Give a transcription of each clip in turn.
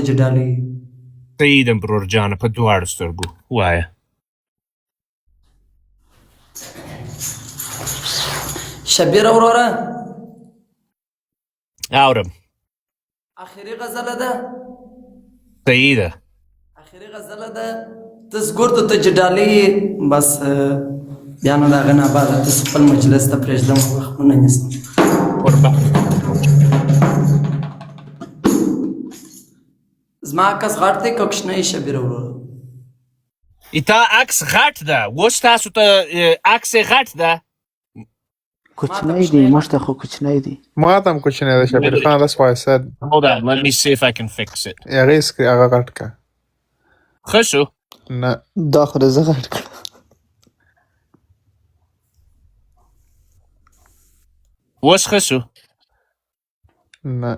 جدالي سیدم برور جانه په دواړو سترګو وایه. شبیره وروره اورم. اخري غزله ده صحیح ده. اخري غزله ده تذکر ته جدالي بس بیا نو د هغه نه بعد ته خپل مجلس ته پرېږدم وختونه نیسم. قربان. زما عکس غټ دی که کوچنی شبیره وروره؟ تا عکس غټ ده اوس تاسو ته عکس غټ ده. کوچنی دی موږ ته خو کوچنی دی. ما ته هم کوچنی ده شبیر خان. That's why I said Hold on, let me see if I can fix it. هغه غټ که ښه شو؟ نه دا خو د زه غټ کړه. اوس ښه شو؟ نه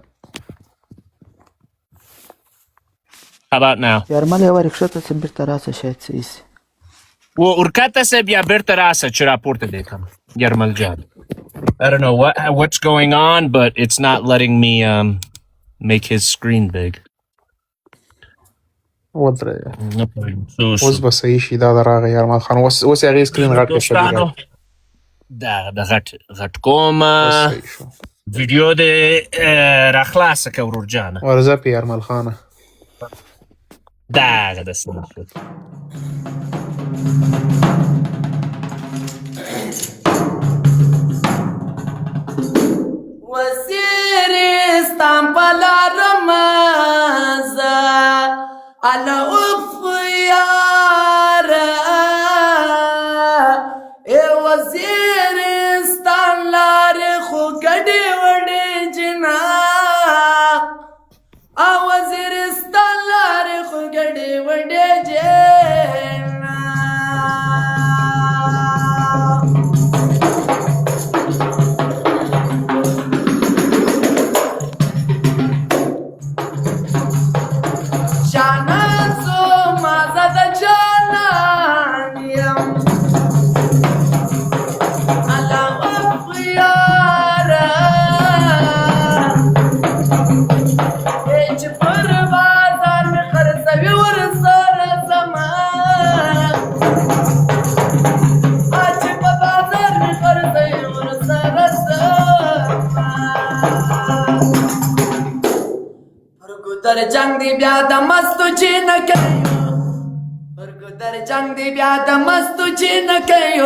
How about now? یارمل یو وارې کښته څه بېرته راسه شاید څه ایسي. ورکته سه بیا بیرته راسه چې راپورته دی کړم یرمل جان. I don't know what's going on, but it's not letting me make his screen big. ودرېږه اوس به صحیح شي. دا راغی یارمل خان. اوس یې هغې سکرین غټ کړه شبیر. د غټ کوم ویډیو دې راخلاصه که ورور جانه. ورځه په یارمل خانه دغه داسې نه شو. وزیرستان په لارم زه اله اوف یاره ای وزیرستان لارې خو ګډې وډې جنا وزیرستان لارې خو ګډې وډې جنا جانان زما زه د جانان یم الله اوف یاره چې پر بازار مې خرڅوي ورسره زما چې په بازار مې خرڅوي ورسره زما در جنگ دی بیا د مستو چې نه کوي ورګو در جنگ دی بیا د مستو چې نه کوي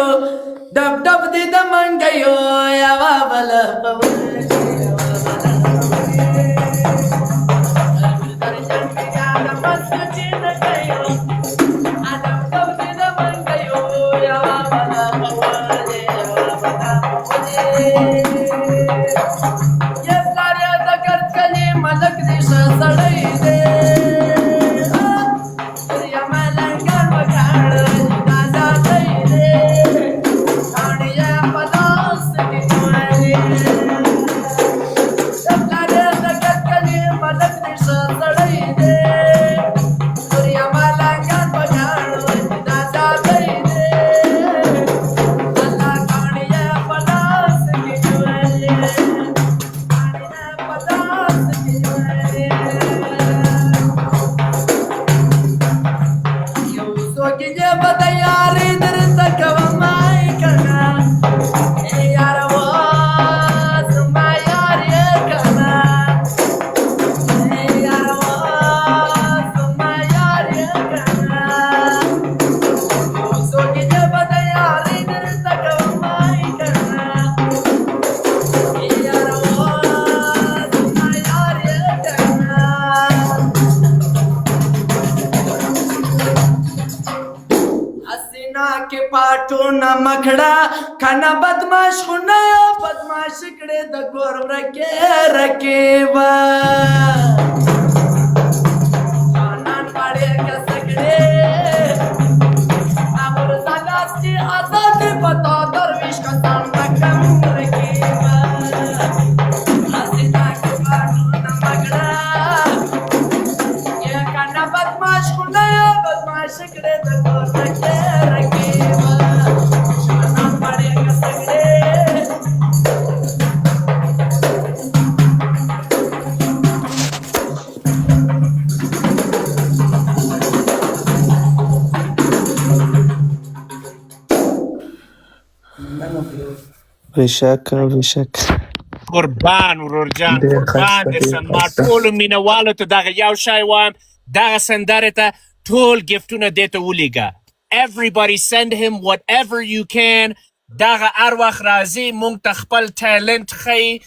ډب ډب دی د منګیو یوا بل در جنگ دی بیا د مستو چې نه کوي ډب ډب دی د منګیو یوا بل ملک دې ښه سړی دی یا ملنګر وکړ دا ځای دی کاڼي یې په لاس کې جوړوي پلار یې د ګډ کلي ملک دې ښه سړی دی یا ملنګر وکړ دا ځای دی الله کاڼي یې په لاس کې جوړوي پاټونه مکړه کنه بدماش خونه بدماش کړه د کور ورکه رکیبا نان پړې کسکړه امر ساګاستی آزاد پتا درویش کسان تکم رکیبا حسینا کې پاټونه مکړه یا کنه بدماش خونه بدماش کړه د کور ورکه بشک قربان ورور جان ډېر قربان ښایسته، دې ډېر سم ما ښایسته. ټولو مینهوالو ته دغه یو شی وایم دغه سندرې ته ټول ګفټونه دې ته ولیږه everybody send him whatever you can دغه هر وخت راځي موږ ته خپل ټیلنټ ښیي